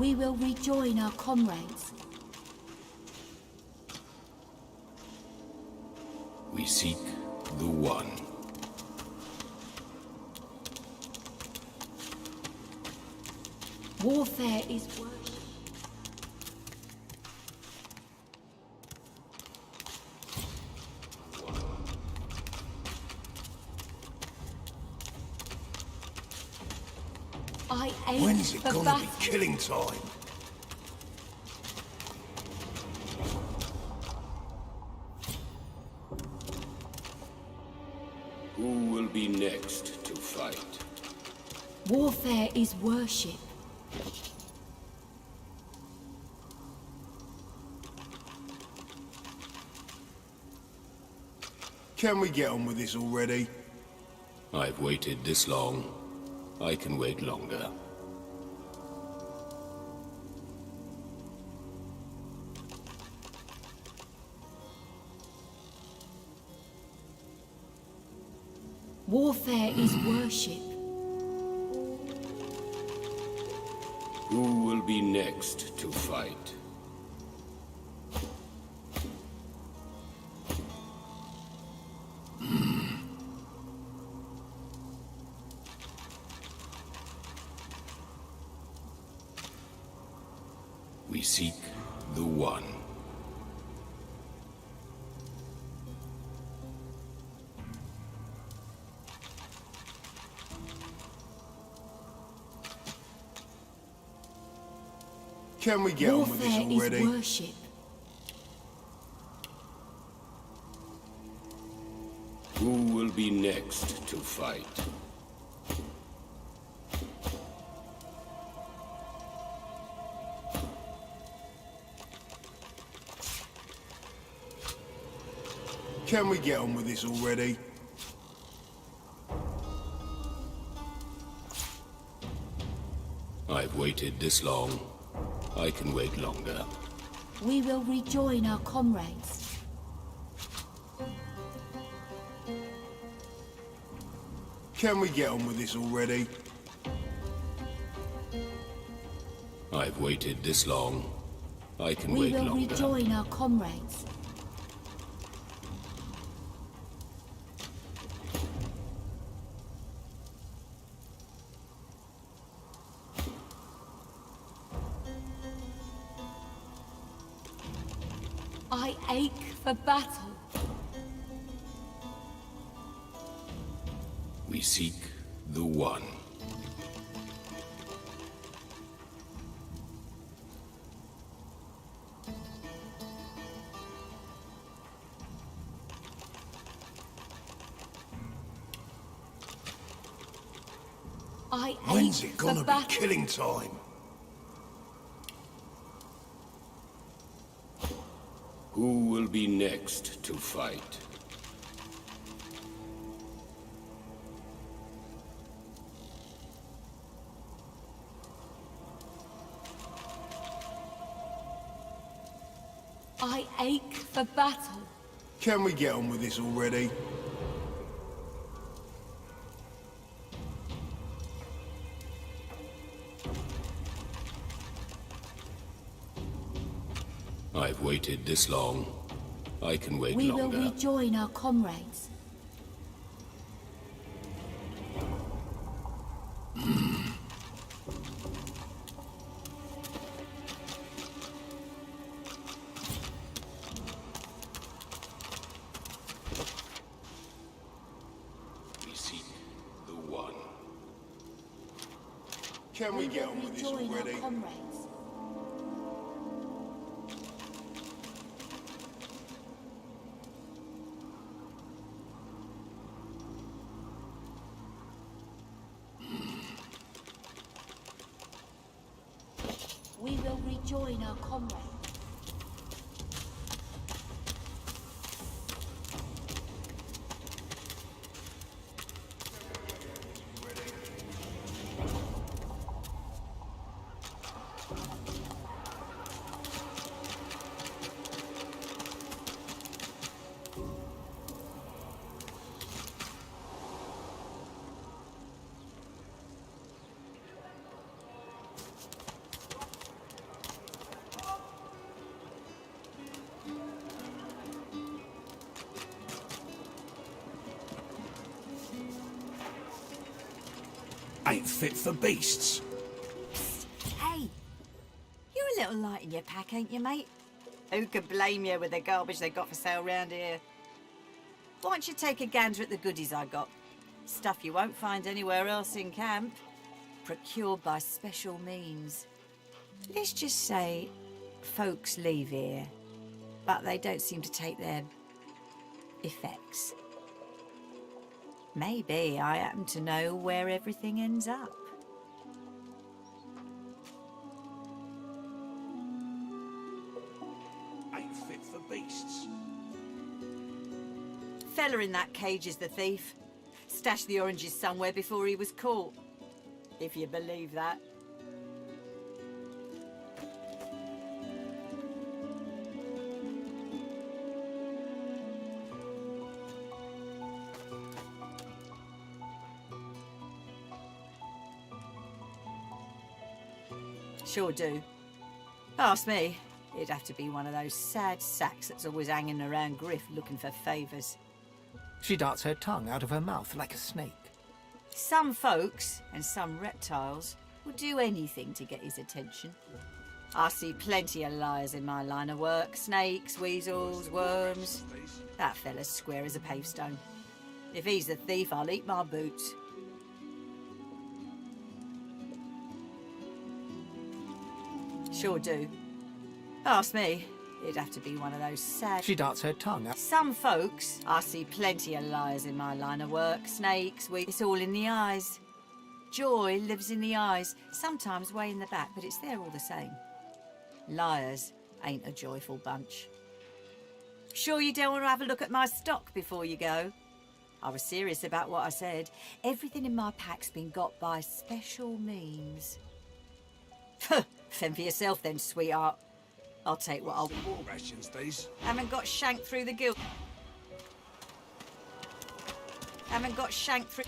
We will rejoin our comrades. We seek the One. Warfare is worship. When's it gonna be killing time? Who will be next to fight? Warfare is worship. Can we get on with this already? I've waited this long. I can wait longer. Warfare is worship. Who will be next to fight? We seek the One. Can we get on with this Warfare already? is worship. Who will be next to fight? Can we get on with this already? I've waited this long. I can wait longer. We will rejoin our comrades. Can we get on with this already? I've waited this long. I can We wait will longer. rejoin our comrades. I ache for battle. We seek the One. I When's ache it for gonna be battle. killing time? Who will be next to fight? I ache for battle. Can we get on with this already? I've waited this long. I can wait We will longer. rejoin our comrades. We seek the One. Can we get on with this Rejoin already? our comrades. We will rejoin our comrades. Ain't fit for beasts. Hey, you're a little light in your pack, ain't you, mate? Who could blame you with the garbage they got for sale round here? Why don't you take a gander at the goodies I got? Stuff you won't find anywhere else in camp. Procured by special means. Let's just say folks leave here, but they don't seem to take their effects. Maybe I happen to know where everything ends up. Ain't fit for beasts. Fella in that cage is the thief. Stashed the oranges somewhere before he was caught. If you believe that. Sure do. Ask me, it'd have to be one of those sad sacks that's always hanging around Griff looking for favours. She darts her tongue out of her mouth like a snake. Some folks, and some reptiles, will do anything to get his attention. I see plenty of liars in my line of work. Snakes, weasels, worms. That fella's square as a pavestone. If he's the thief, I'll eat my boots. Sure do. Ask me, it'd have to be one of those sad... She darts her tongue out. Some folks, I see plenty of liars in my line of work. Snakes, it's all in the eyes. Joy lives in the eyes, sometimes way in the back, but it's there all the same. Liars ain't a joyful bunch. Sure you don't want to have a look at my stock before you go? I was serious about what I said. Everything in my pack's been got by special means. Fend for yourself then, sweetheart. I'll take what I'll... More rations, these. Haven't got shanked through the gill. Haven't got shanked through...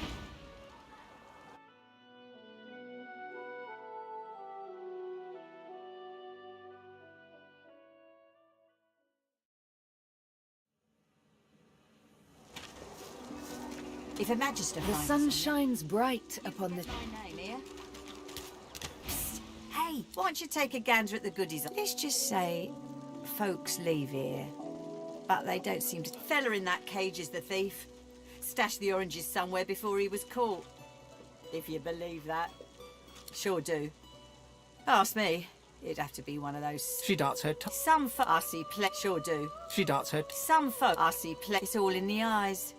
If a magister The finds sun them- shines bright upon the... My name here. Psst. Hey, why don't you take a gander at the goodies? Let's just say folks leave here, but they don't seem to... Fella in that cage is the thief. Stashed the oranges somewhere before he was caught. If you believe that. Sure do. Ask me, it'd have to be one of those... She darts her tongue. Some folk I see sure do. She darts her... Some folk I see it's all in the eyes.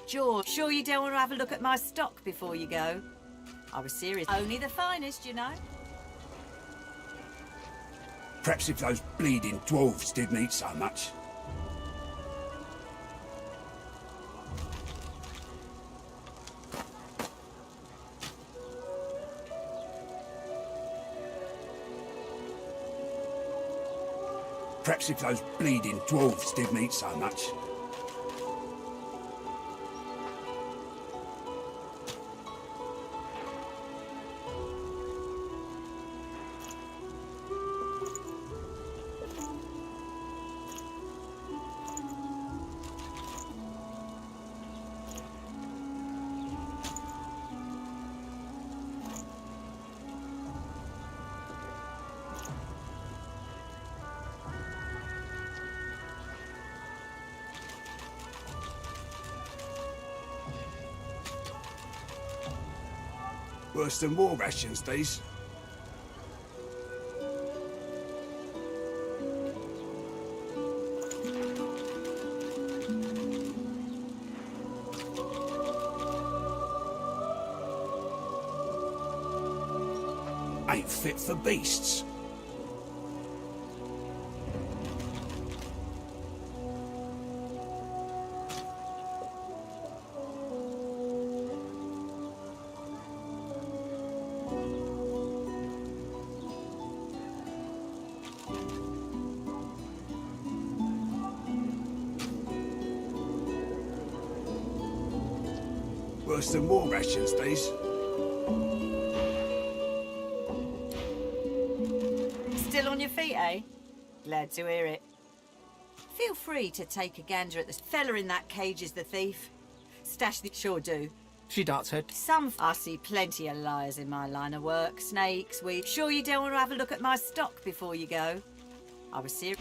George, sure you don't want to have a look at my stock before you go? I was serious. Only the finest, you know. Perhaps if those bleeding dwarves didn't eat so much. Perhaps if those bleeding dwarves didn't eat so much. Worse than war rations, these. Ain't fit for beasts. Worse than war rations, these. Still on your feet, eh? Glad to hear it. Feel free to take a gander at the fella in that cage is the thief. Stash the... Sure do. She darts her... I see plenty of liars in my line of work. Snakes, we... Sure you don't want to have a look at my stock before you go? I was serious.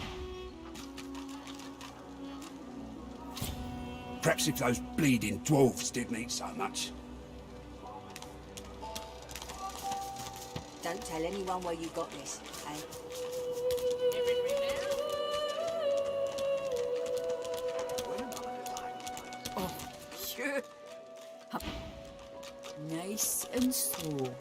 Perhaps if those bleeding dwarves didn't eat so much. Don't tell anyone where you got this, eh? Oh, sure. Nice and slow.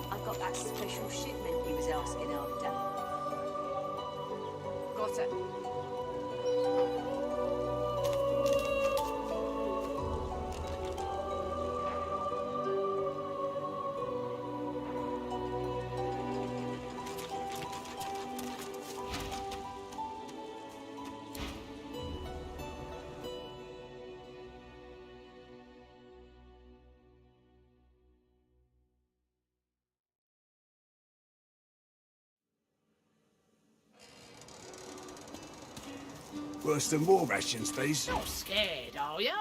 I've got that special shipment he was asking after. Got it. Worse than war rations, these. Not scared, are ya?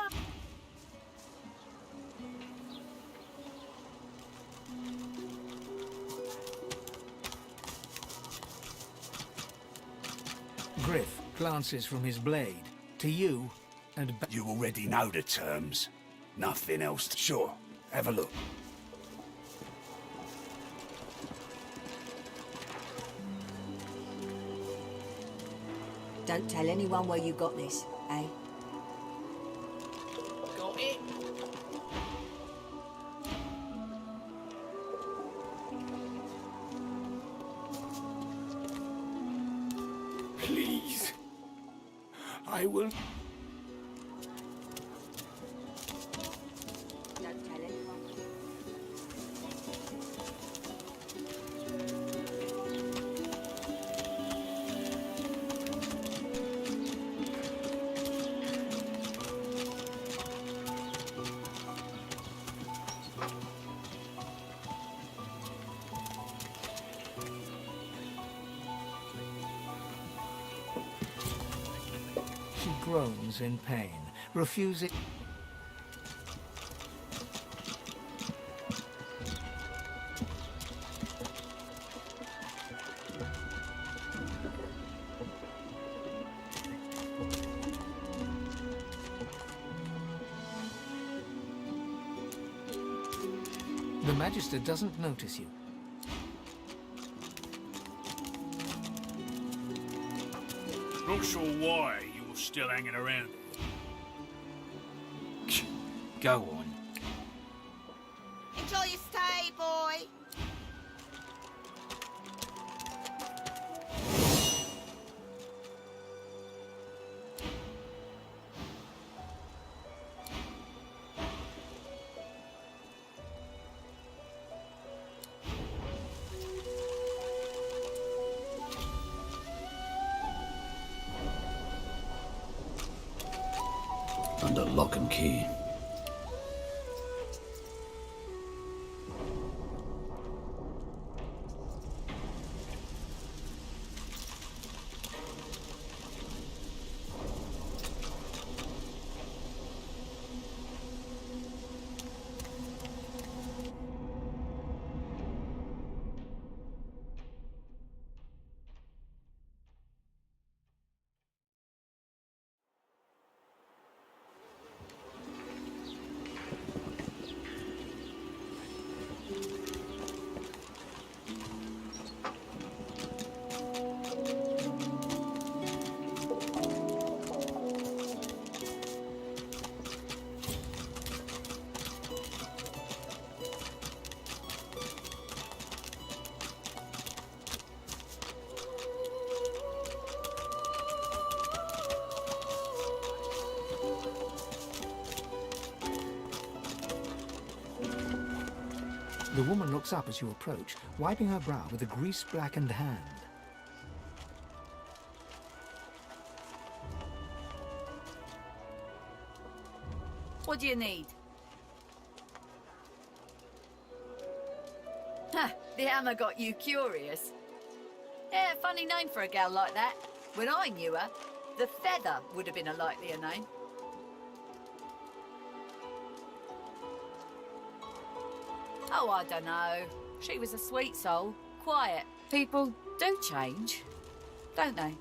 Griff glances from his blade to you and... You already know the terms. Nothing else. Sure, have a look. Don't tell anyone where you got this, eh? Got it? Please. I will... Don't tell anyone. She groans in pain, refusing... The Magister doesn't notice you. Not sure why you're still hanging around here. Go on. Enjoy your stay, boy. Under lock and key. The woman looks up as you approach, wiping her brow with a grease-blackened hand. What do you need? Ha! The hammer got you curious. Yeah, funny name for a gal like that. When I knew her, the Feather would have been a likelier name. Oh, I don't know. She was a sweet soul. Quiet. People do change, don't they?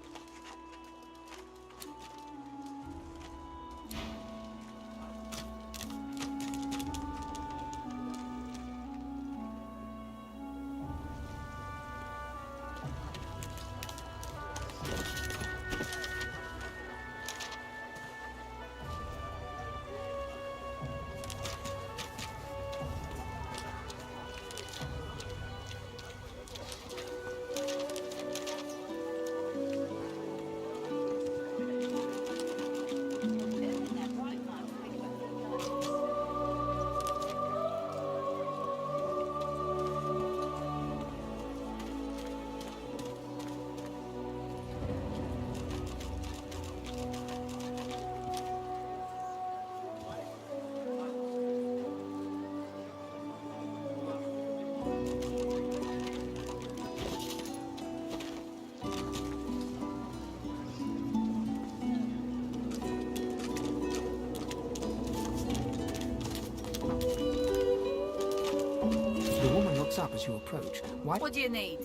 Up as you approach. What do you need?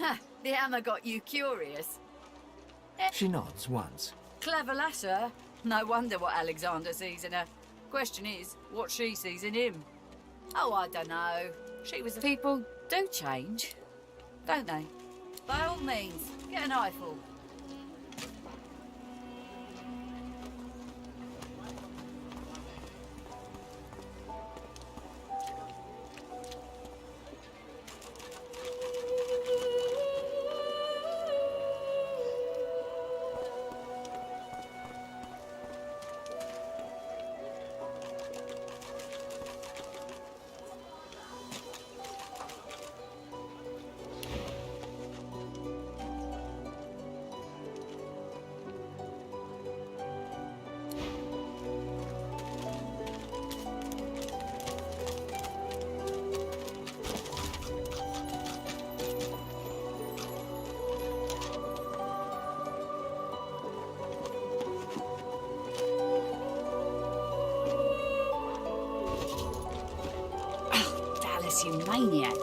Ha! The hammer got you curious. She nods once. Clever lass, her. No wonder what Alexander sees in her. Question is, what she sees in him. Oh, I don't know. She was a... People do change, don't they? By all means, get an eyeful. You maniac.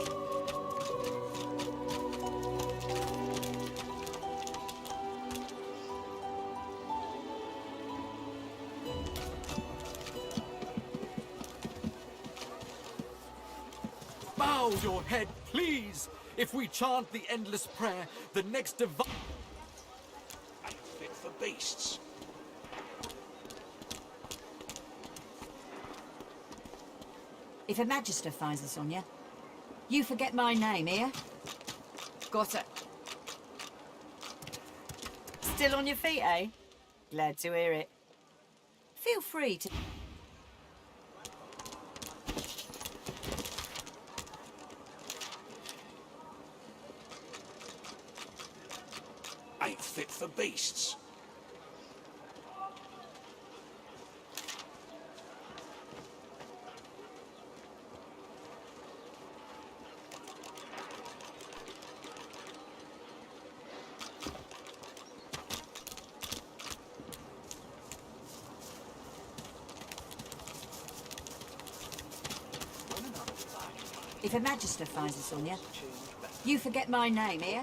Bow your head, please. If we chant the endless prayer, the next divine... Ain't fit for beasts. If a magister finds us on you, you forget my name, here? Got it. Still on your feet, eh? Glad to hear it. Feel free to... Ain't fit for beasts. If a magister finds us on you, you forget my name, here?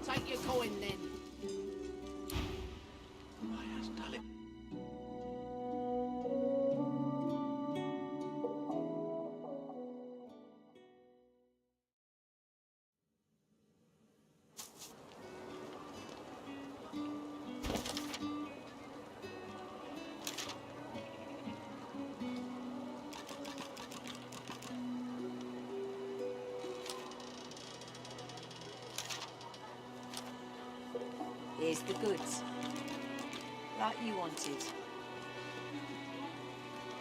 Take your coin then. Here's the goods. Like you wanted.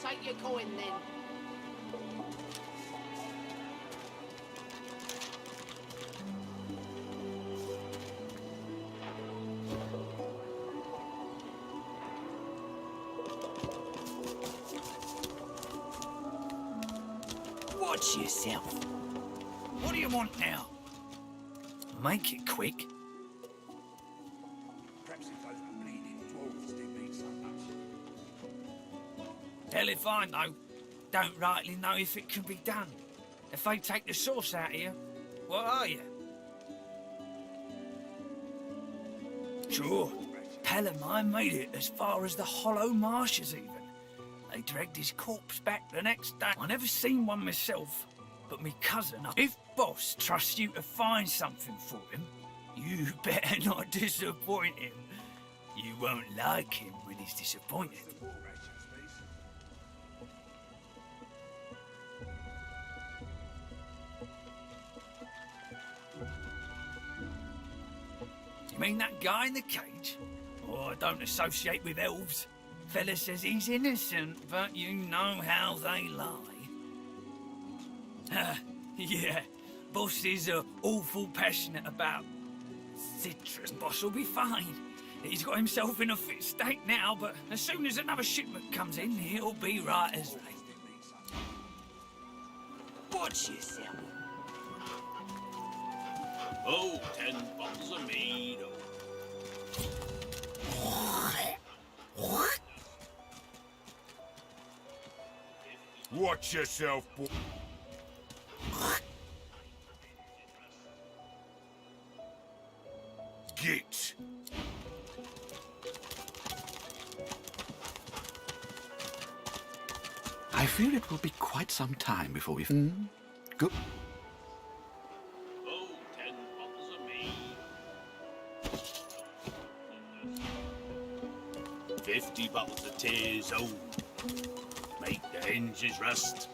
Take your coin then. Watch yourself. What do you want now? Make it quick. Perhaps if those bleeding dwarves didn't mean so much. Hell if I know. Don't rightly know if it can be done. If they take the sauce out of you, what are you? Sure. Pal of mine made it as far as the hollow marshes even. They dragged his corpse back the next day. I never seen one myself, but me cousin. If Boss trusts you to find something for him, you better not disappoint him. You won't like him when he's disappointed. You mean that guy in the cage? Oh, I don't associate with elves. Fella says he's innocent, but you know how they lie. Yeah, Boss is awful passionate about citrus. Boss will be fine. He's got himself in a fit state now, but as soon as another shipment comes in, he'll be right as rain. Watch yourself. Oh, 10 bottles of mead. Watch yourself, boy. Git. I fear it will be quite some time before we... Good. Oh, 10 bottles of mead. 50 bottles of tears, oh. Make the hinges rust.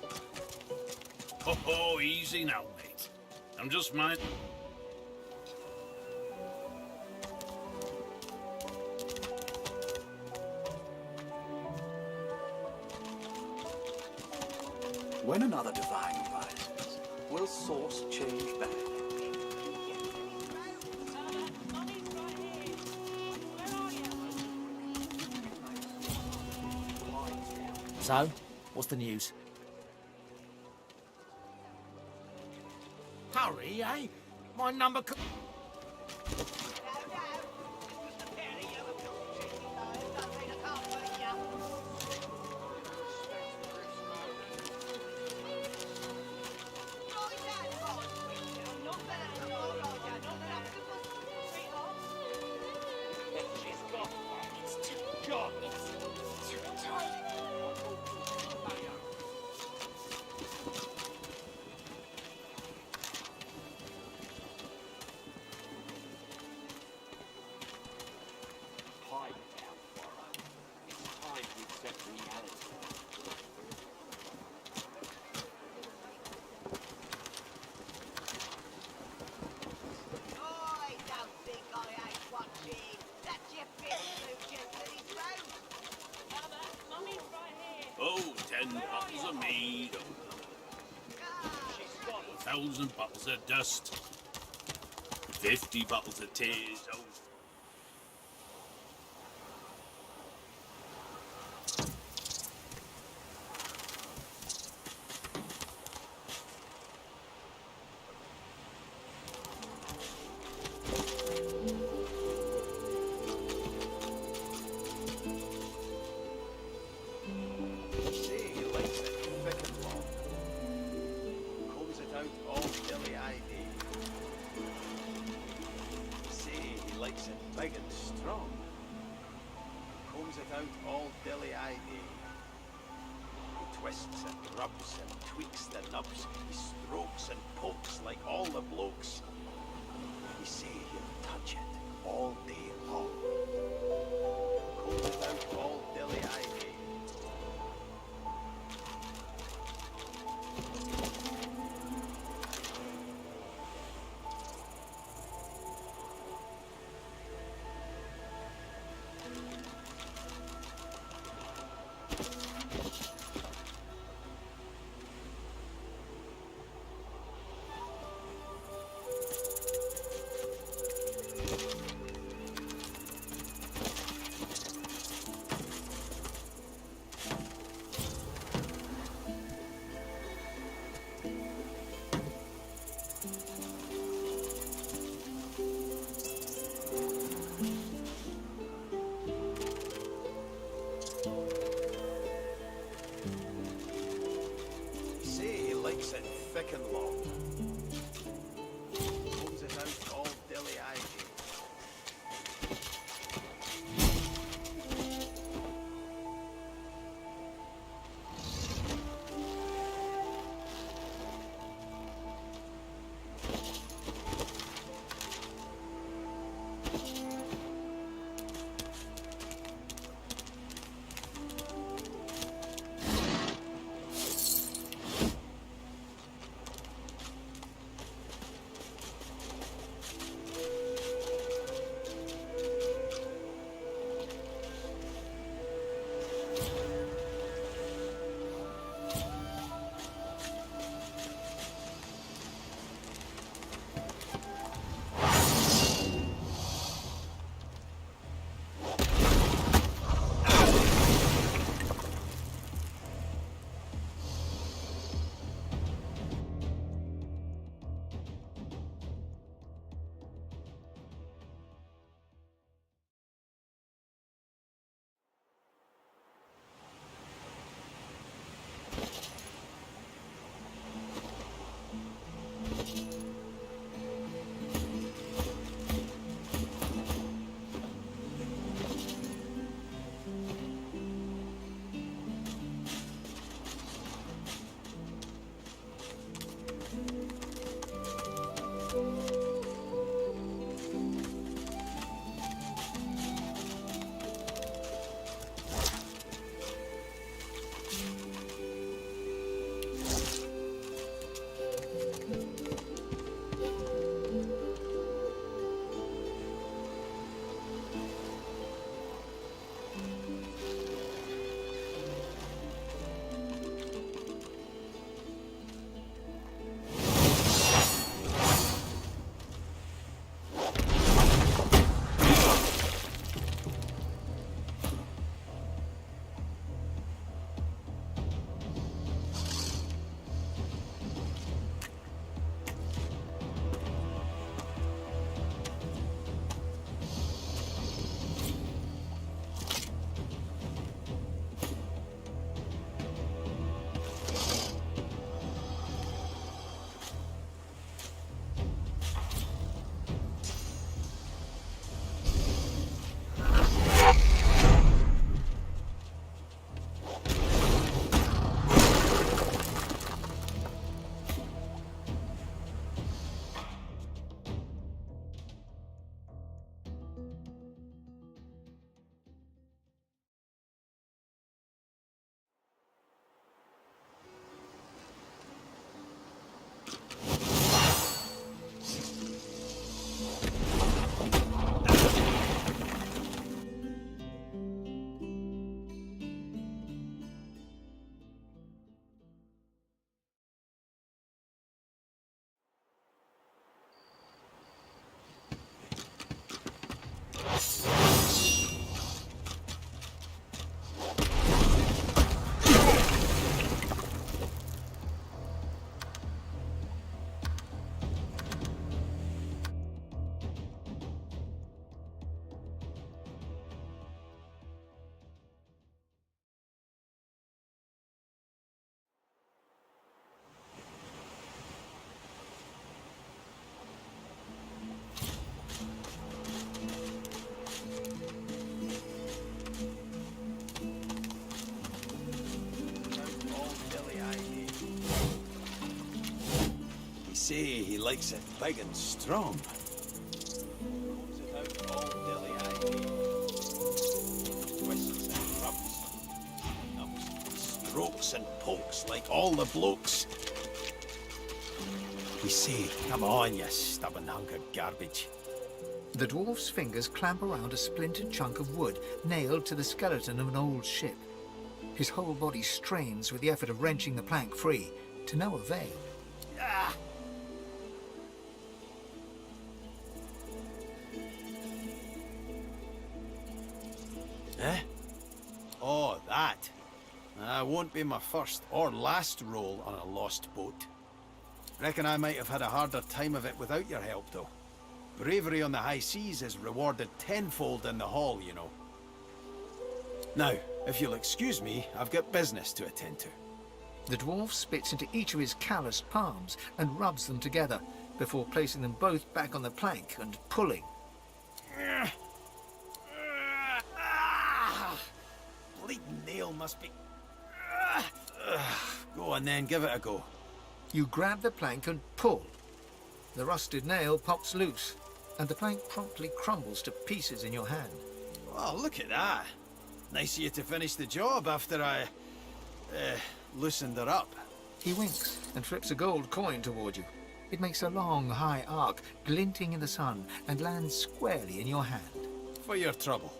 Oh, easy now, mate. I'm just mine. When another divine rises, will source change back? So, what's the news? Hurry, eh? My number... Oh, 10 bottles of mead. 1,000 bottles of dust. 50 bottles of tears. Oh. Big and strong. Combs it out all dilly-eyed. He twists and rubs and tweaks the nubs. He strokes and pokes like all the blokes. He say he'll touch it all day long. Combs it out all dilly-eyed. Say he likes it thick and long. Combs it out all dilly-eyed. Say he likes it big and strong. Combs it out all dilly-eyed. Twists and rubs. Strokes and pokes like all the blokes. We say, come on, you stubborn hunk of garbage. The dwarf's fingers clamp around a splintered chunk of wood nailed to the skeleton of an old ship. His whole body strains with the effort of wrenching the plank free, to no avail. Ah! Eh? Oh, that. Won't be my first or last roll on a lost boat. Reckon I might have had a harder time of it without your help, though. Bravery on the high seas is rewarded tenfold in the hall, you know. Now, if you'll excuse me, I've got business to attend to. The dwarf spits into each of his calloused palms and rubs them together before placing them both back on the plank and pulling. Bleeding nail must be... Go on then, give it a go. You grab the plank and pull. The rusted nail pops loose, and the plank promptly crumbles to pieces in your hand. Oh, look at that. Nice of you to finish the job after I... loosened her up. He winks and flips a gold coin toward you. It makes a long, high arc, glinting in the sun, and lands squarely in your hand. For your trouble.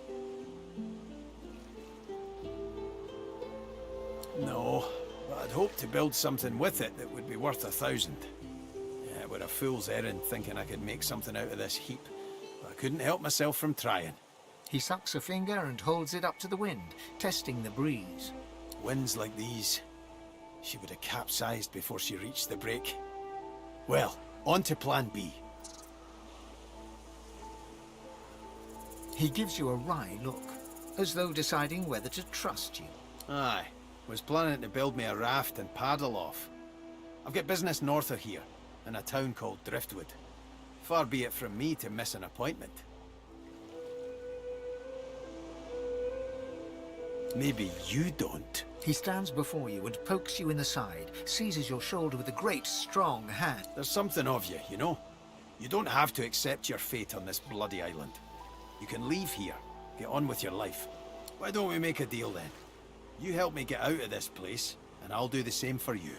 No, but I'd hoped to build something with it that would be worth 1,000. Yeah, it were a fool's errand thinking I could make something out of this heap, but I couldn't help myself from trying. He sucks a finger and holds it up to the wind, testing the breeze. Winds like these, she would have capsized before she reached the break. Well, on to plan B. He gives you a wry look, as though deciding whether to trust you. Aye, was planning to build me a raft and paddle off. I've got business north of here, in a town called Driftwood. Far be it from me to miss an appointment. Maybe you don't. He stands before you and pokes you in the side, seizes your shoulder with a great, strong hand. There's something of you, you know? You don't have to accept your fate on this bloody island. You can leave here, get on with your life. Why don't we make a deal then? You help me get out of this place, and I'll do the same for you.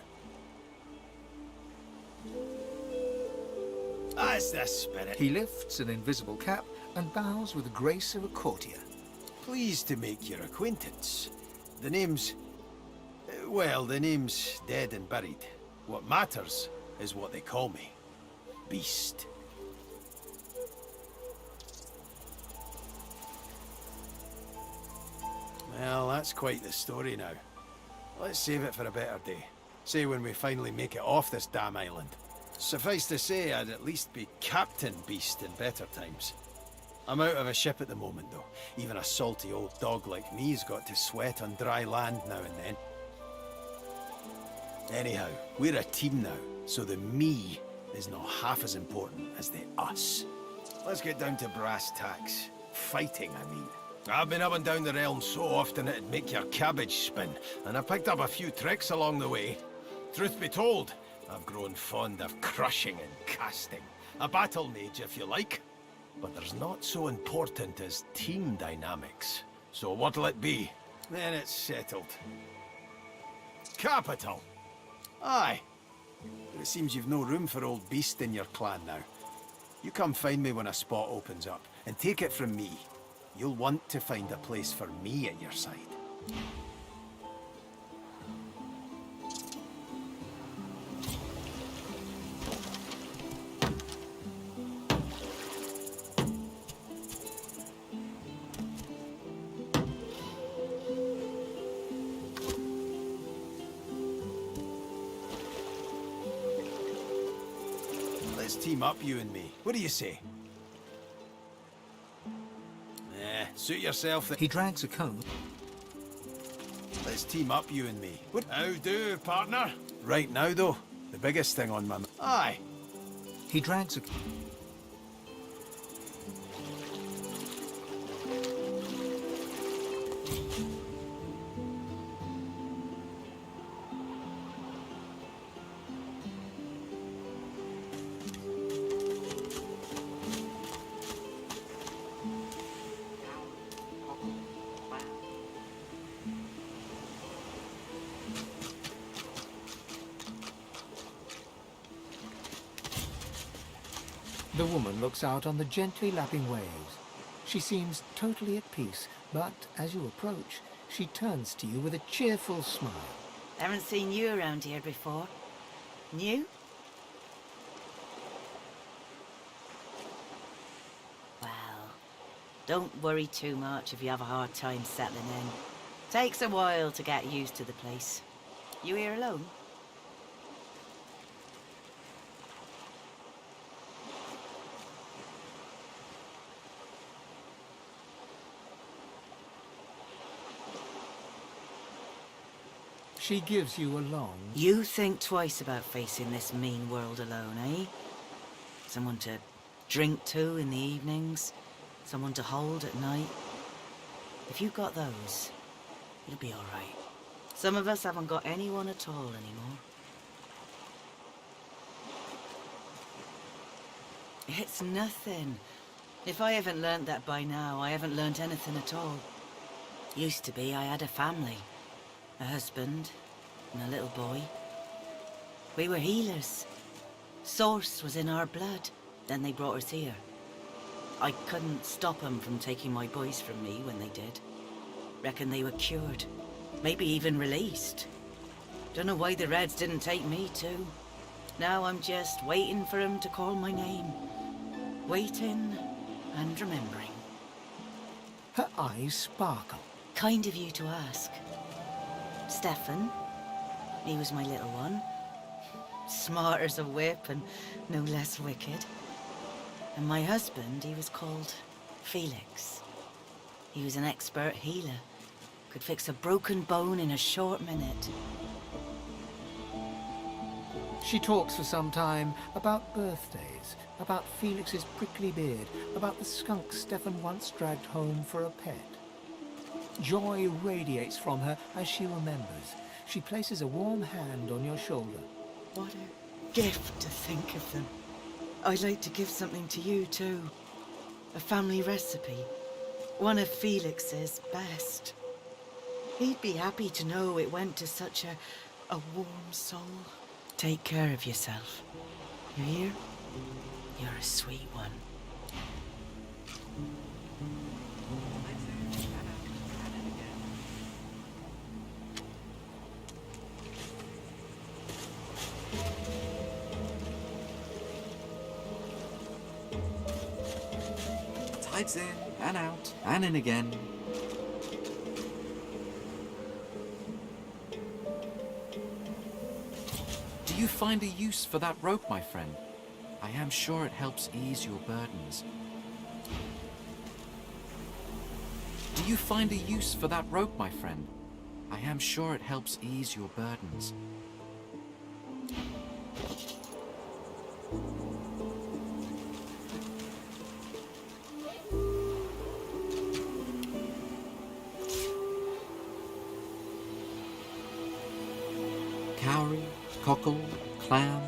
That's the spirit. He lifts an invisible cap and bows with the grace of a courtier. Pleased to make your acquaintance. The name's... well, the name's dead and buried. What matters is what they call me. Beast. Well, that's quite the story now. Let's save it for a better day. Say when we finally make it off this damn island. Suffice to say, I'd at least be Captain Beast in better times. I'm out of a ship at the moment, though. Even a salty old dog like me's got to sweat on dry land now and then. Anyhow, we're a team now, so the me is not half as important as the us. Let's get down to brass tacks. Fighting, I mean. I've been up and down the realm so often it'd make your cabbage spin, and I've picked up a few tricks along the way. Truth be told, I've grown fond of crushing and casting. A battle mage, if you like. But there's not so important as team dynamics. So what'll it be? Then it's settled. Capital! Aye. But it seems you've no room for old Beast in your clan now. You come find me when a spot opens up, and take it from me. You'll want to find a place for me at your side. Let's team up, you and me. What do you say? Suit yourself then. He drags a comb. Let's team up, you and me. What? How do, partner? Right now, though, the biggest thing on my mind. Aye. He drags a... The woman looks out on the gently lapping waves. She seems totally at peace, but as you approach, she turns to you with a cheerful smile. Haven't seen you around here before. New? Well, don't worry too much if you have a hard time settling in. Takes a while to get used to the place. You here alone? She gives you a long... You think twice about facing this mean world alone, eh? Someone to drink to in the evenings, someone to hold at night. If you've got those, you'll be all right. Some of us haven't got anyone at all anymore. It's nothing. If I haven't learnt that by now, I haven't learnt anything at all. Used to be I had a family, a husband, and a little boy. We were healers. Source was in our blood. Then they brought us here. I couldn't stop them from taking my boys from me when they did. Reckon they were cured. Maybe even released. Don't know why the Reds didn't take me too. Now I'm just waiting for them to call my name. Waiting and remembering. Her eyes sparkle. Kind of you to ask. Stefan, he was my little one. Smart as a whip and no less wicked. And my husband, he was called Felix. He was an expert healer. Could fix a broken bone in a short minute. She talks for some time about birthdays, about Felix's prickly beard, about the skunk Stefan once dragged home for a pet. Joy radiates from her as she remembers. She places a warm hand on your shoulder. What a gift to think of them. I'd like to give something to you too. A family recipe. One of Felix's best. He'd be happy to know it went to such a warm soul. Take care of yourself. You hear? You're a sweet one. Tides in and out and in again. Do you find a use for that rope, my friend? I am sure it helps ease your burdens. Do you find a use for that rope, my friend? I am sure it helps ease your burdens. Cowrie, cockle, clam.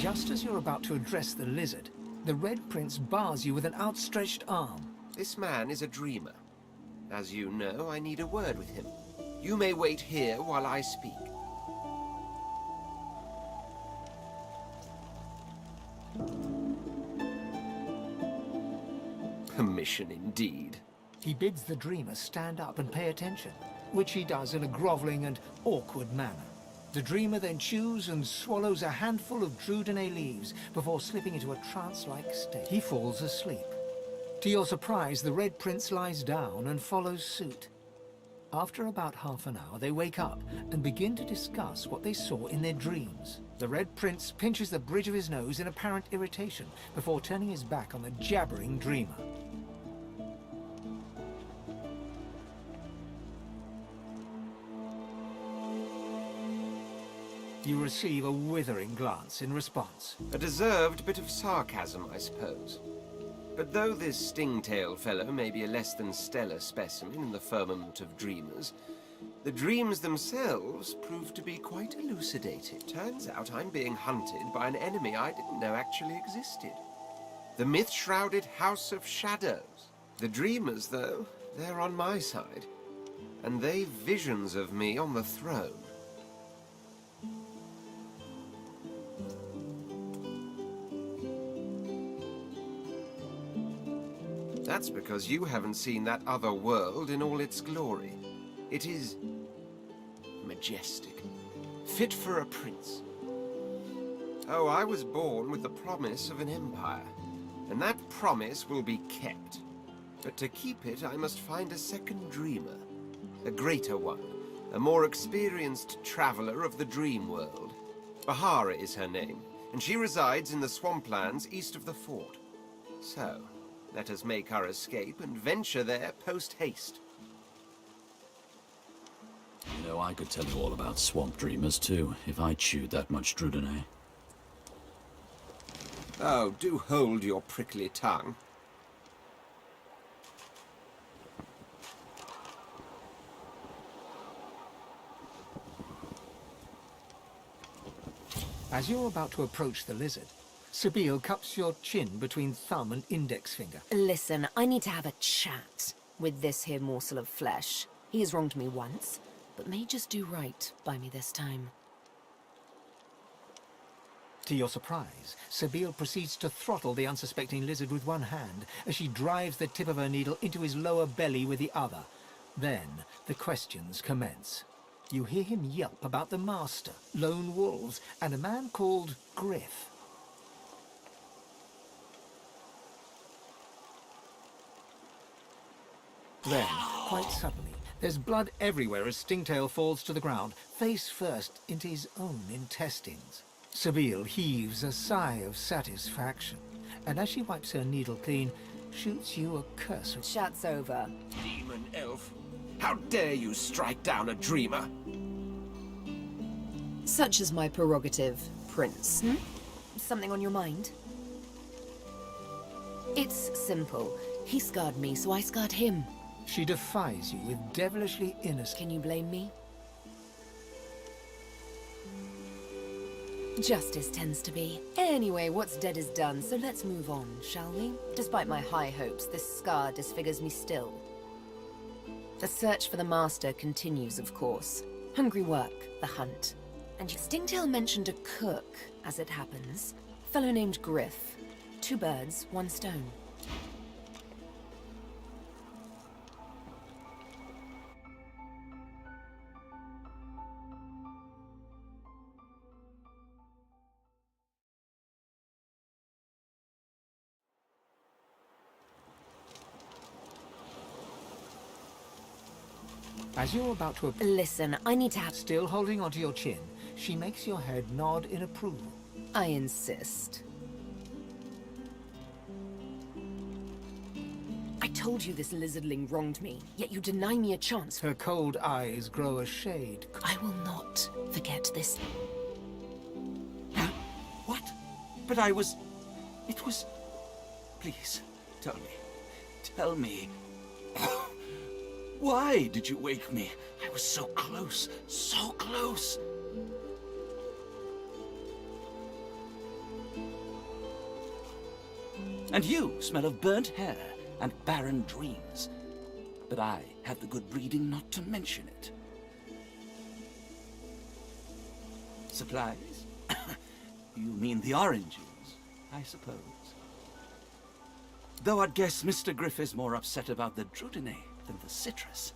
Just as you're about to address the lizard, the Red Prince bars you with an outstretched arm. This man is a dreamer. As you know, I need a word with him. You may wait here while I speak. Permission indeed. He bids the dreamer stand up and pay attention, which he does in a grovelling and awkward manner. The dreamer then chews and swallows a handful of Drudene leaves before slipping into a trance-like state. He falls asleep. To your surprise, the Red Prince lies down and follows suit. After about half an hour, they wake up and begin to discuss what they saw in their dreams. The Red Prince pinches the bridge of his nose in apparent irritation before turning his back on the jabbering dreamer. You receive a withering glance in response. A deserved bit of sarcasm, I suppose. But though this stingtail fellow may be a less than stellar specimen in the firmament of dreamers, The dreams themselves proved to be quite elucidating. Turns out I'm being hunted by an enemy I didn't know actually existed. The myth-shrouded House of Shadows. The dreamers, though, they're on my side. And they've visions of me on the throne. That's because you haven't seen that other world in all its glory. It is majestic, fit for a prince. Oh, I was born with the promise of an empire, and that promise will be kept. But to keep it, I must find a second dreamer, a greater one, a more experienced traveler of the dream world. Bahara is her name, and she resides in the swamplands east of the fort. So, let us make our escape and venture there post-haste. You know, I could tell you all about swamp dreamers, too, if I chewed that much Drudene. Oh, do hold your prickly tongue. As you're about to approach the lizard, Sabine cups your chin between thumb and index finger. Listen, I need to have a chat with this here morsel of flesh. He has wronged me once, but may just do right by me this time. To your surprise, Sabine proceeds to throttle the unsuspecting lizard with one hand as she drives the tip of her needle into his lower belly with the other. Then, the questions commence. You hear him yelp about the Master, lone wolves, and a man called Griff. Then, quite suddenly, there's blood everywhere as Stingtail falls to the ground, face first into his own intestines. Sabine heaves a sigh of satisfaction, and as she wipes her needle clean, shoots you a curse. Chat's over. Demon elf, how dare you strike down a dreamer? Such is my prerogative, Prince. Something on your mind? It's simple. He scarred me, so I scarred him. She defies you with devilishly innocence. Can you blame me? Justice tends to be. Anyway, what's dead is done, so let's move on, shall we? Despite my high hopes, this scar disfigures me still. The search for the Master continues, of course. Hungry work, the hunt. And Stingtail mentioned a cook, as it happens. Fellow named Griff. 2 birds, 1 stone. As you're about to... Listen, I need to have... Still holding onto your chin, she makes your head nod in approval. I insist. I told you this lizardling wronged me, yet you deny me a chance. Her cold eyes grow a shade. I will not forget this. What? But I was... It was... Please, tell me. Tell me. Why did you wake me? I was so close, so close. And you smell of burnt hair and barren dreams. But I had the good breeding not to mention it. Supplies? You mean the oranges, I suppose. Though I'd guess Mr. Griff is more upset about the Drudene than the citrus.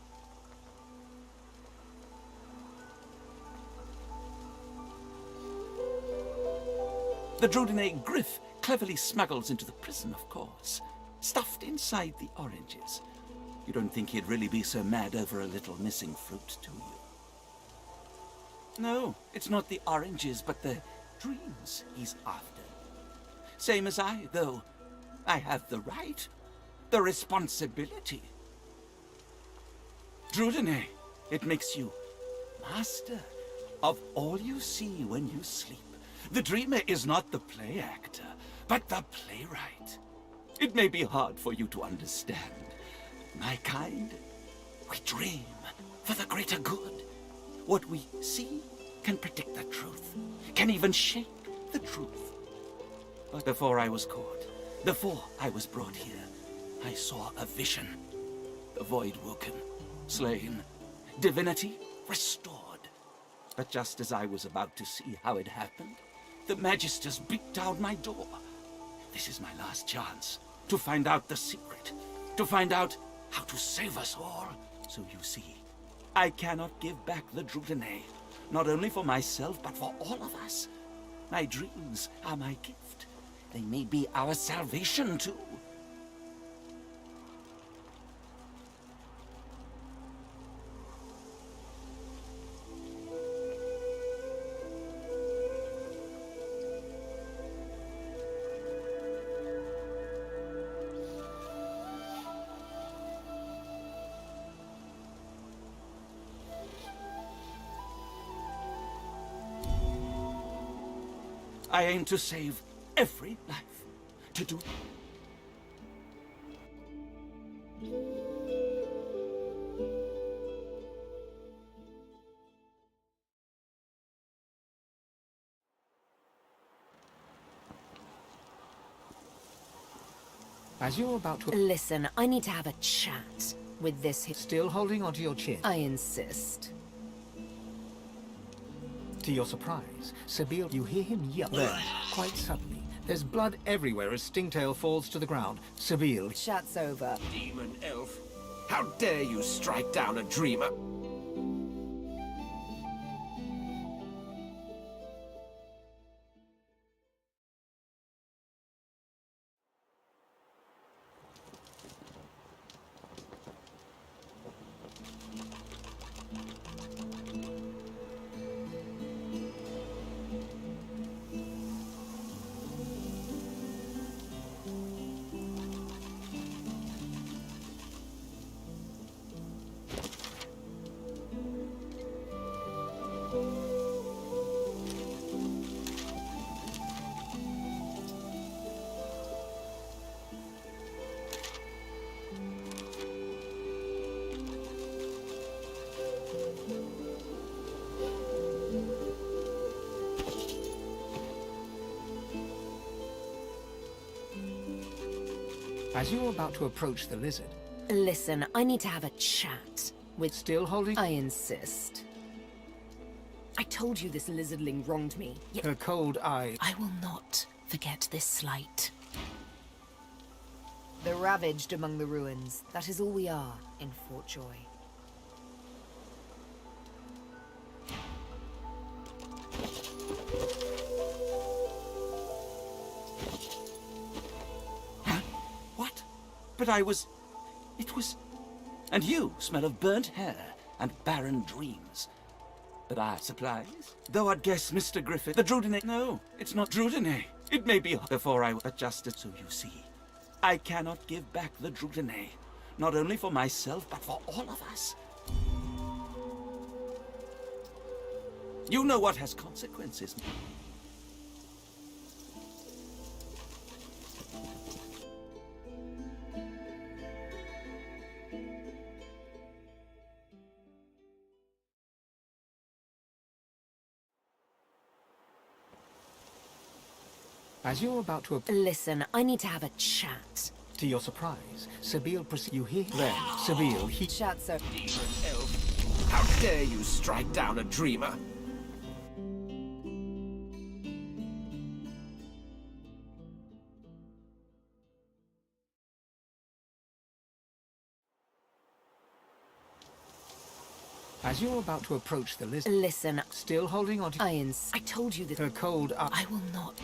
The Drudene Griff cleverly smuggles into the prison, of course, stuffed inside the oranges. You don't think he'd really be so mad over a little missing fruit, do you? No, it's not the oranges, but the dreams he's after. Same as I, though. I have the right, the responsibility. Drudene, it makes you master of all you see when you sleep. The dreamer is not the play actor, but the playwright. It may be hard for you to understand. My kind, we dream for the greater good. What we see can predict the truth, can even shape the truth. But before I was caught, before I was brought here, I saw a vision. The void woken, slain, divinity restored. But just as I was about to see how it happened, the Magisters beat down my door. This is my last chance to find out the secret, to find out how to save us all. So you see, I cannot give back the Drudene, not only for myself, but for all of us. My dreams are my gift. They may be our salvation, too. I aim to save every life. To do... As you're about to... Listen, I need to have a chat with this... Still holding onto your chin. I insist. To your surprise, Sabine, you hear him yell. Then, quite suddenly, there's blood everywhere as Stingtail falls to the ground. Sabine... Chat's over. Demon elf, how dare you strike down a dreamer? As you're about to approach the lizard... Listen, I need to have a chat with... Still holding... I insist. I told you this lizardling wronged me, yet... Her cold eye... I will not forget this slight. The ravaged among the ruins. That is all we are in Fort Joy. But it was... And you smell of burnt hair and barren dreams. But our supplies? Though I'd guess Mr. Griffith... The Drudene... No, it's not Drudene. It may be before I adjusted, so you see. I cannot give back the Drudene. Not only for myself, but for all of us. You know what has consequences. As you're about to... Listen, I need to have a chat. To your surprise, Sabine proceeds... You hear? Then, Sabine, he... Chat's over. Demon elf, how dare you strike down a dreamer? As you're about to approach the lizard... Listen... Still holding on to... I told you that... Her cold eye... I will not...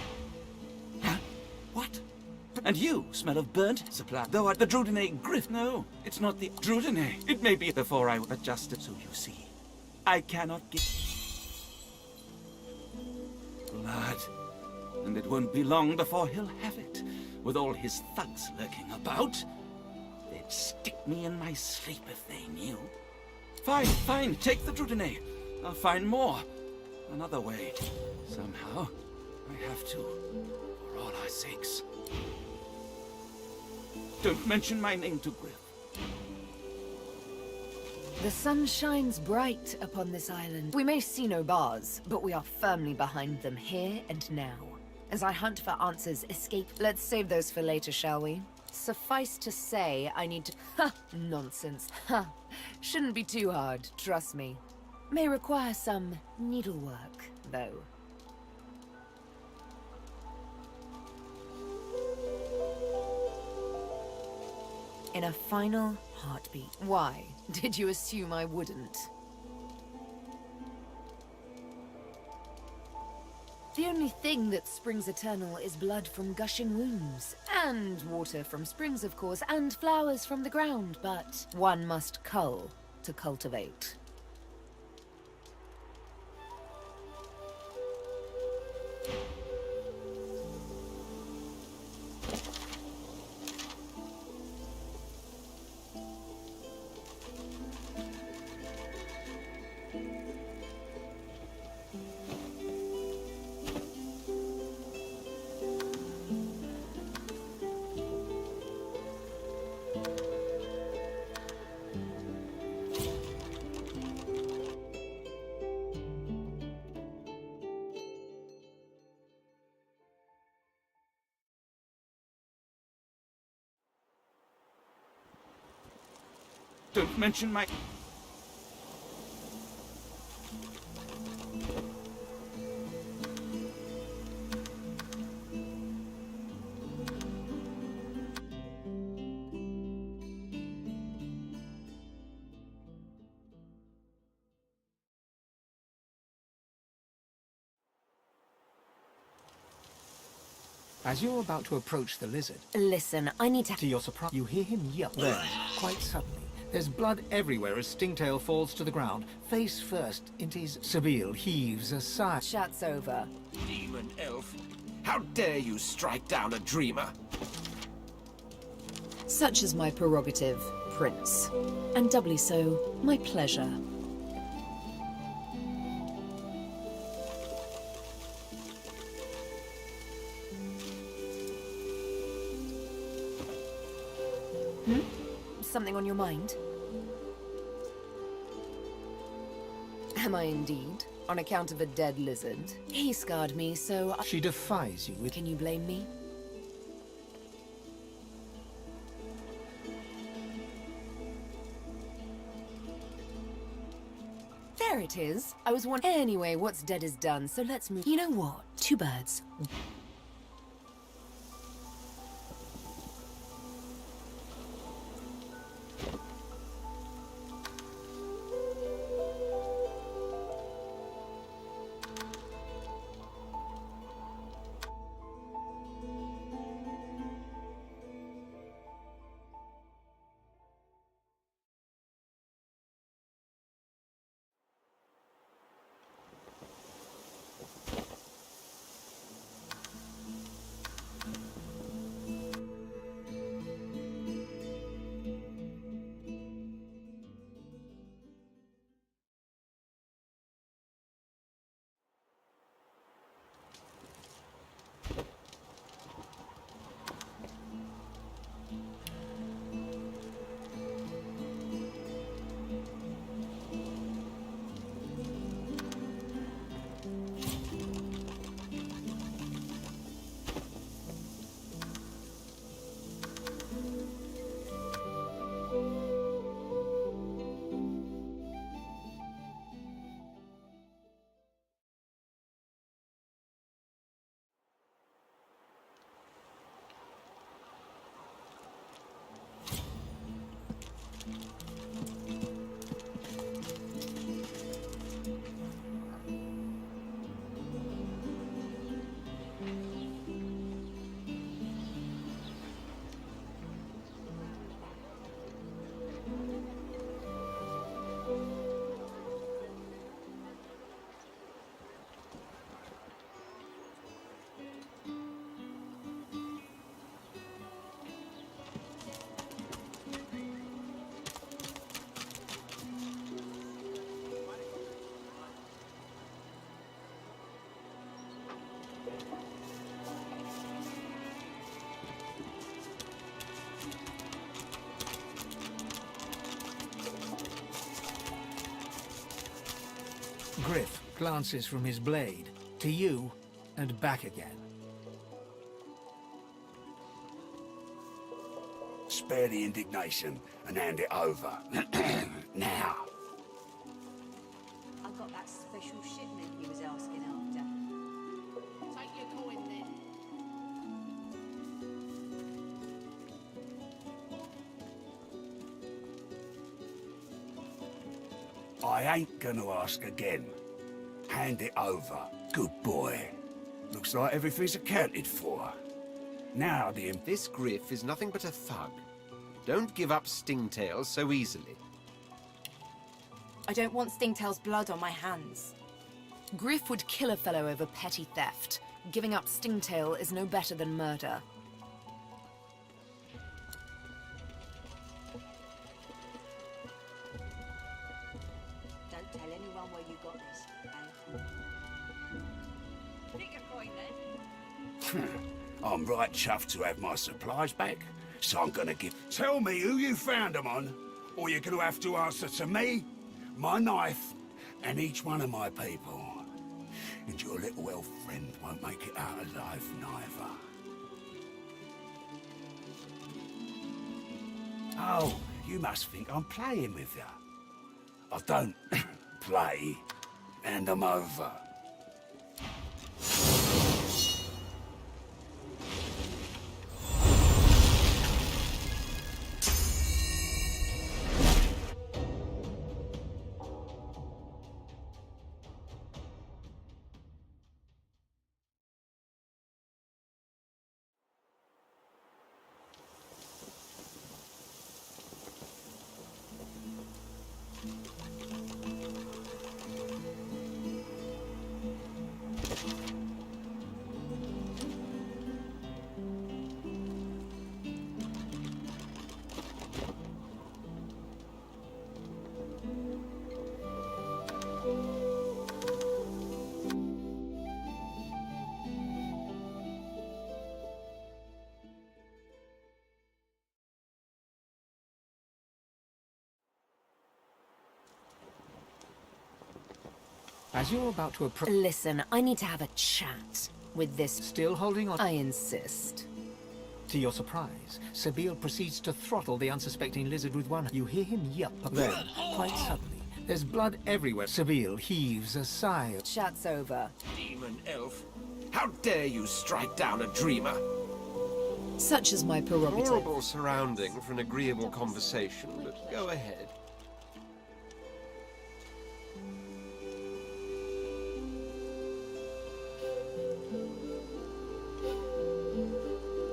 Huh? What? And you smell of burnt supply. Though the Drudene Griff... No, it's not the Drudene. It may be before I adjusted, so you see. I cannot get... Blood. And it won't be long before he'll have it. With all his thugs lurking about. They'd stick me in my sleep if they knew. Fine, take the Drudene. I'll find more. Another way. Somehow. I have to. For all our sakes. Don't mention my name to Griff. The sun shines bright upon this island. We may see no bars, but we are firmly behind them here and now. As I hunt for answers, escape. Let's save those for later, shall we? Suffice to say, I need to... Ha! Nonsense. Ha! Shouldn't be too hard, trust me. May require some needlework, though. In a final heartbeat. Why? Did you assume I wouldn't? The only thing that springs eternal is blood from gushing wounds. And water from springs, of course, and flowers from the ground, but one must cull to cultivate. Don't mention my... As you're about to approach the lizard... Listen, I need to... To your surprise, you hear him yelp. Then, quite suddenly, there's blood everywhere as Stingtail falls to the ground, face first into his... Sabine heaves a sigh. Chat's over. Demon elf, how dare you strike down a dreamer? Such is my prerogative, Prince. And doubly so, my pleasure. Something on your mind? Am I indeed? On account of a dead lizard? He scarred me, so... She defies you with... Can you blame me? There it is. I was wondering... Anyway, what's dead is done, so let's move... You know what? Two birds. Griff glances from his blade to you and back again. Spare the indignation and hand it over. Now. I got that special shipment he was asking after. Take your coin then. I ain't gonna ask again. Hand it over. Good boy. Looks like everything's accounted for. Now This Griff is nothing but a thug. Don't give up Stingtail so easily. I don't want Stingtail's blood on my hands. Griff would kill a fellow over petty theft. Giving up Stingtail is no better than murder. Don't tell anyone where you got this, eh? Pick a coin then. I'm right chuffed to have my supplies back, so I'm gonna give... Tell me who you found them on, or you're gonna have to answer to me, my knife, and each one of my people. And your little elf friend won't make it out alive neither. Oh, you must think I'm playing with you. I don't play. Hand them over. As you're about to approach... Listen, I need to have a chat with this... Still holding on... I insist. To your surprise, Sabine proceeds to throttle the unsuspecting lizard with one... You hear him yelp. Then, quite suddenly, there's blood everywhere. Sabine heaves a sigh. Chat's over. Demon elf. How dare you strike down a dreamer? Such is my prerogative. Horrible surrounding for an agreeable conversation, but go ahead.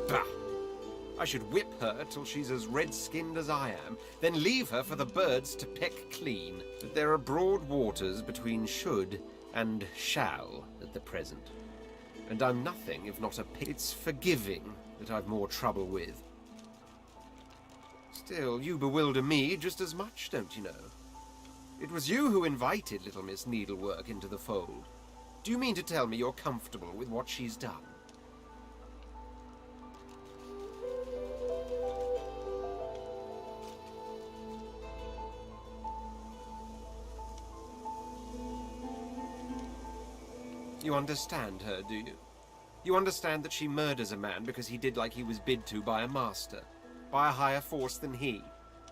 Bah! I should whip her till she's as red-skinned as I am, then leave her for the birds to peck clean. But there are broad waters between should and shall at the present. And I'm nothing if not a pig. It's forgiving that I've more trouble with. Still, you bewilder me just as much, don't you know? It was you who invited little Miss Needlework into the fold. Do you mean to tell me you're comfortable with what she's done? You understand her, do you? You understand that she murders a man because he did like he was bid to by a master, by a higher force than he.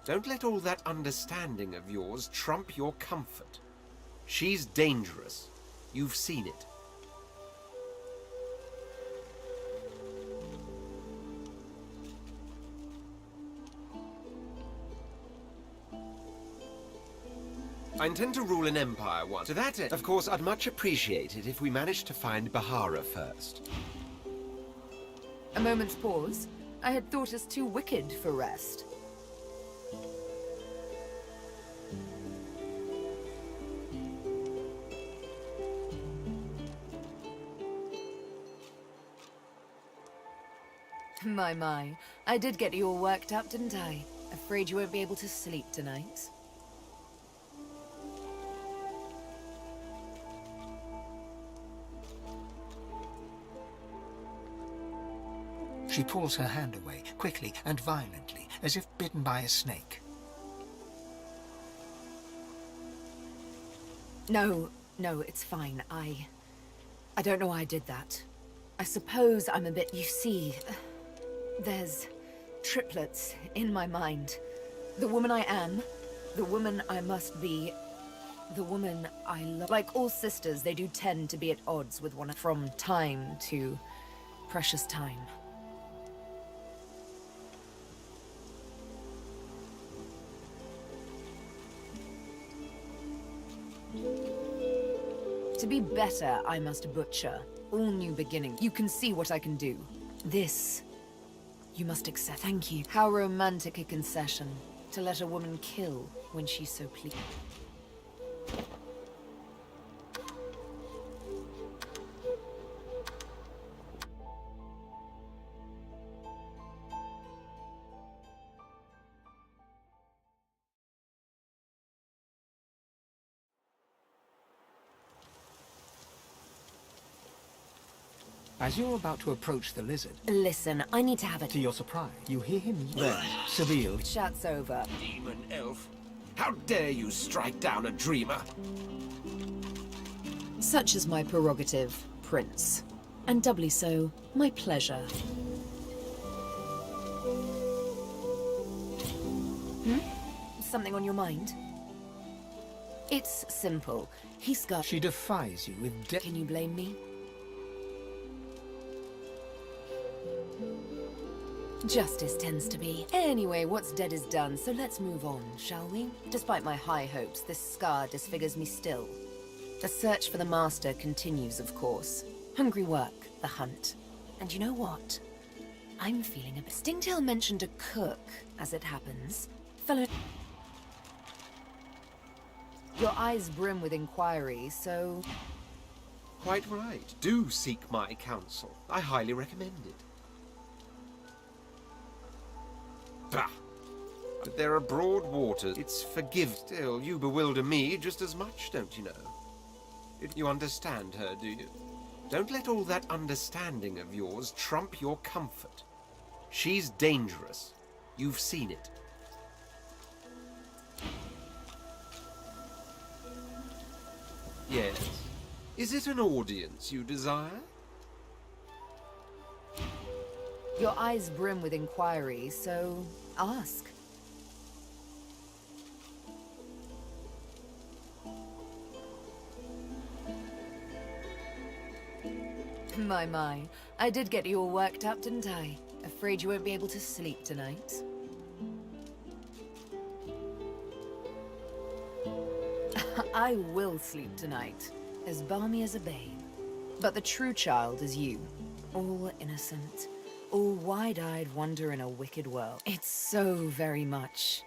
Don't let all that understanding of yours trump your comfort. She's dangerous. You've seen it. I intend to rule an empire once. To that end, of course, I'd much appreciate it if we managed to find Bahara first. A moment's pause. I had thought us too wicked for rest. My. I did get you all worked up, didn't I? Afraid you won't be able to sleep tonight. She pulls her hand away, quickly and violently, as if bitten by a snake. No, No, it's fine. I don't know why I did that. I suppose I'm a bit... You see, there's triplets in my mind. The woman I am, the woman I must be, the woman I love. Like all sisters, they do tend to be at odds with one from time to precious time. To be better, I must butcher. All new beginning. You can see what I can do. This, you must accept. Thank you. How romantic a concession. To let a woman kill when she's so pleased. As you're about to approach the lizard... Listen, I need to have it. To your surprise, you hear him then. Seville... Chat's over. Demon elf. How dare you strike down a dreamer? Such is my prerogative, Prince. And doubly so, my pleasure. Something on your mind? It's simple. He's got... She defies you with Can you blame me? Justice tends to be. Anyway, what's dead is done, so let's move on, shall we? Despite my high hopes, this scar disfigures me still. The search for the master continues, of course. Hungry work, the hunt. And you know what? I'm feeling a bit... Stingtail mentioned a cook, as it happens. Fellow... Your eyes brim with inquiry, so... Quite right. Do seek my counsel. I highly recommend it. Bah! But there are broad waters. It's forgive. Still, you bewilder me just as much, don't you know? You understand her, do you? Don't let all that understanding of yours trump your comfort. She's dangerous. You've seen it. Yes. Is it an audience you desire? Your eyes brim with inquiry, so ask. My. I did get you all worked up, didn't I? Afraid you won't be able to sleep tonight. I will sleep tonight, as balmy as a babe. But the true child is you, all innocent, all wide-eyed wonder in a wicked world. It's so very much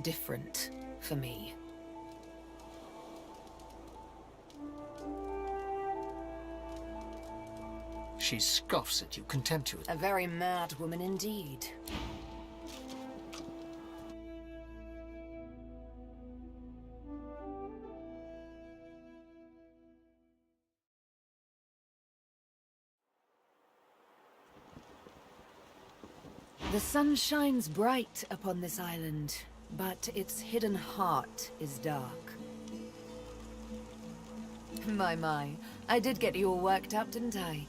different for me. She scoffs at you contemptuously. A very mad woman indeed. The sun shines bright upon this island, but its hidden heart is dark. My. I did get you all worked up, didn't I?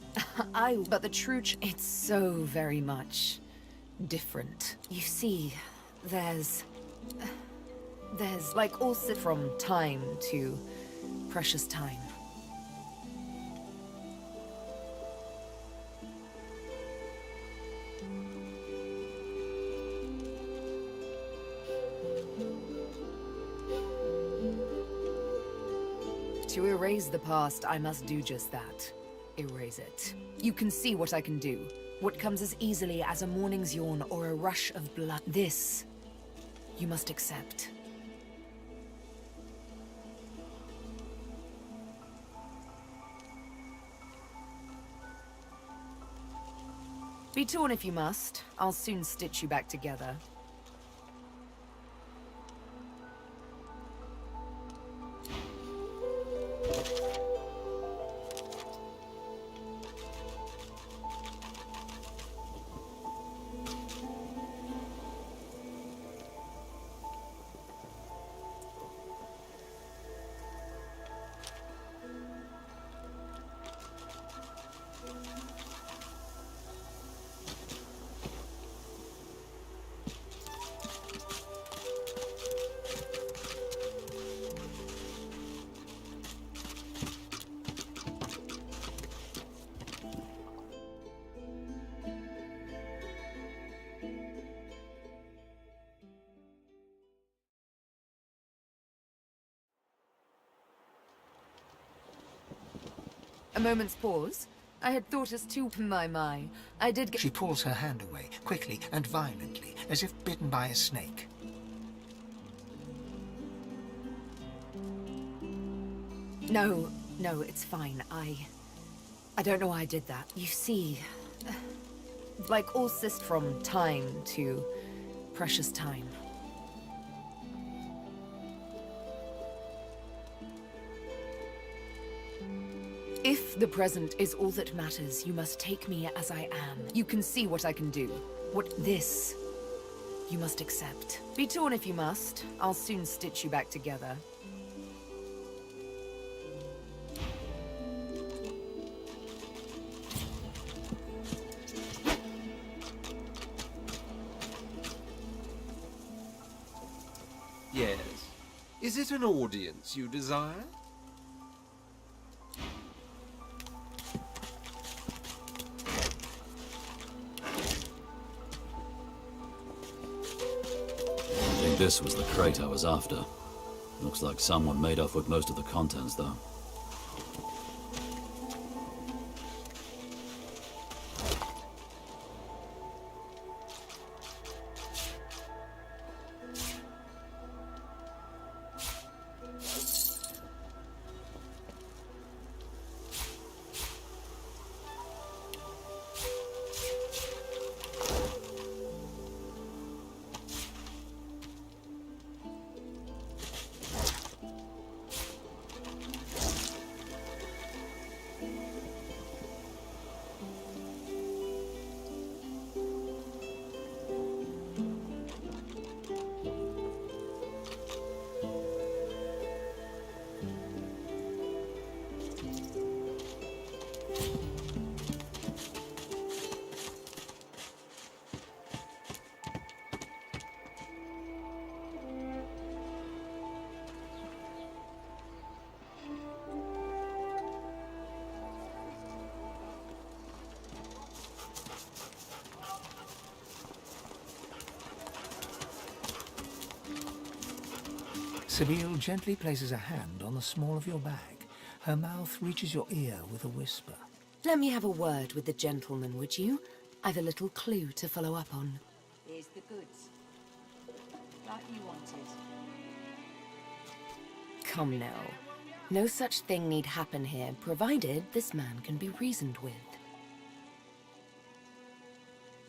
But the true it's so very much different. You see, there's like also from time to precious time. To erase the past, I must do just that. Erase it. You can see what I can do. What comes as easily as a morning's yawn or a rush of blood. This, you must accept. Be torn if you must. I'll soon stitch you back together. A moment's pause. I had thought us too... My. I did get... She pulls her hand away, quickly and violently, as if bitten by a snake. No, it's fine. I don't know why I did that. You see, like all from time to precious time. If the present is all that matters, you must take me as I am. You can see what I can do. You must accept. Be torn if you must. I'll soon stitch you back together. Yes. Is it an audience you desire? I think this was the crate I was after. Looks like someone made off with most of the contents, though. Sabine gently places a hand on the small of your bag. Her mouth reaches your ear with a whisper. Let me have a word with the gentleman, would you? I've a little clue to follow up on. Here's the goods. Like you wanted. Come now. No such thing need happen here, provided this man can be reasoned with.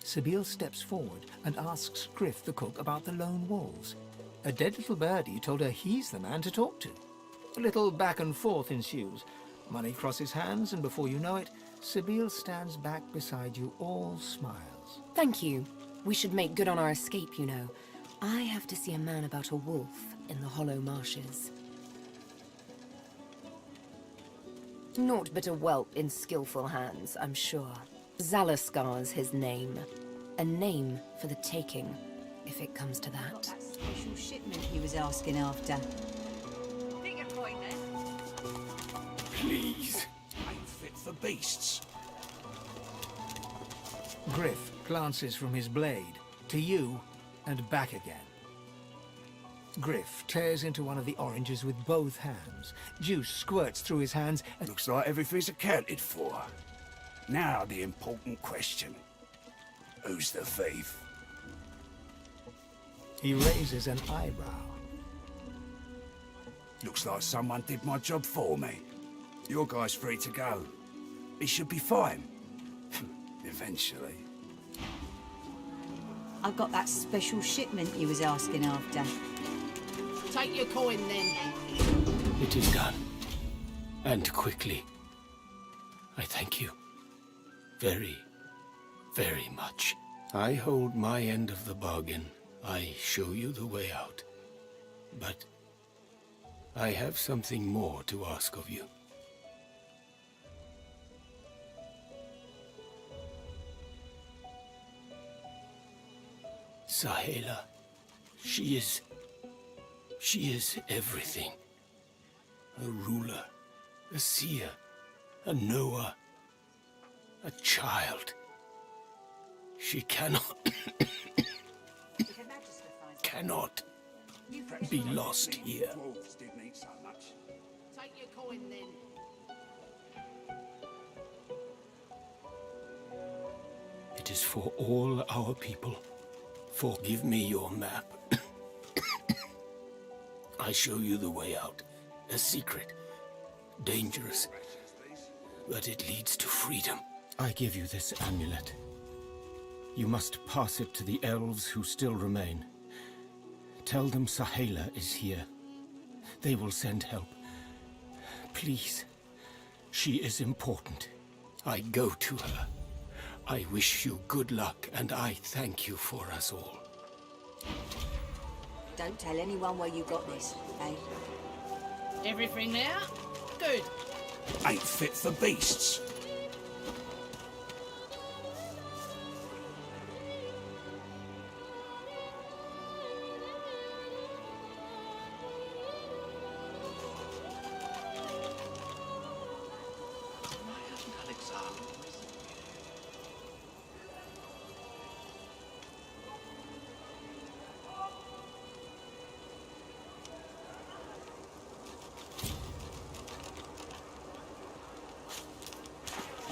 Sabine steps forward and asks Griff the cook about the lone wolves. A dead little birdie told her he's the man to talk to. A little back and forth ensues. Money crosses hands, and before you know it, Sabine stands back beside you, all smiles. Thank you. We should make good on our escape, you know. I have to see a man about a wolf in the hollow marshes. Naught but a whelp in skillful hands, I'm sure. Zalaskar's his name. A name for the taking, if it comes to that. Got that special shipment he was asking after. Bigger point then. Please. Ain't fit for beasts. Griff glances from his blade to you and back again. Griff tears into one of the oranges with both hands. Juice squirts through his hands and... Looks like everything's accounted for. Now the important question. Who's the thief? He raises an eyebrow. Looks like someone did my job for me. Your guy's free to go. He should be fine. Eventually. I got that special shipment he was asking after. Take your coin then. It is done. And quickly. I thank you. Very, very much. I hold my end of the bargain. I show you the way out. But I have something more to ask of you. Sahela, she is everything. A ruler, a seer, a knower, a child. She cannot be lost here. Take your coin then. It is for all our people. Forgive me your map. I show you the way out. A secret. Dangerous. But it leads to freedom. I give you this amulet. You must pass it to the elves who still remain. Tell them Sahela is here. They will send help. Please. She is important. I go to her. I wish you good luck, and I thank you for us all. Don't tell anyone where you got this, eh? Everything there? Good. Ain't fit for beasts.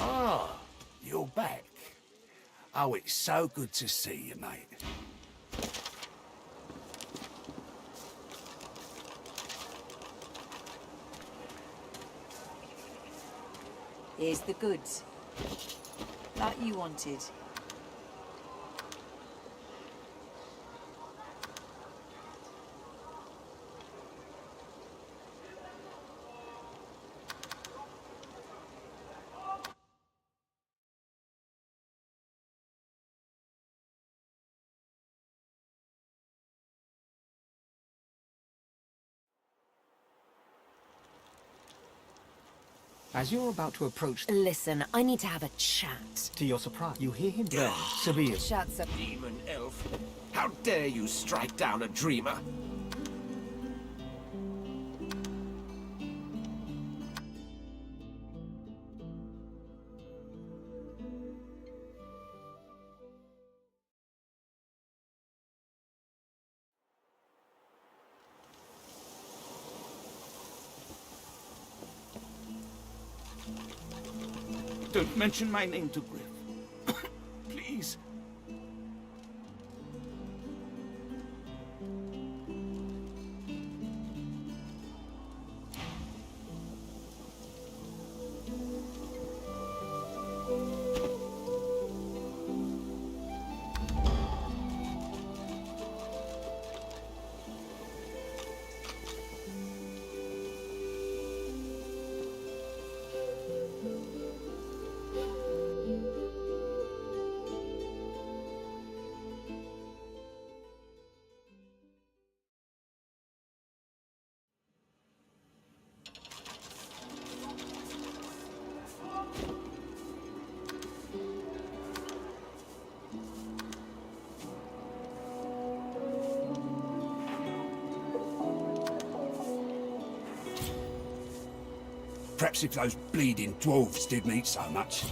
Ah, you're back. Oh, it's so good to see you, mate. Here's the goods. Like you wanted. As you're about to approach... Listen, I need to have a chat. To your surprise, you hear him there, Sabir. Shuts up. Demon elf. How dare you strike down a dreamer? Don't mention my name to Griff. Please. Perhaps if those bleeding dwarves didn't eat so much.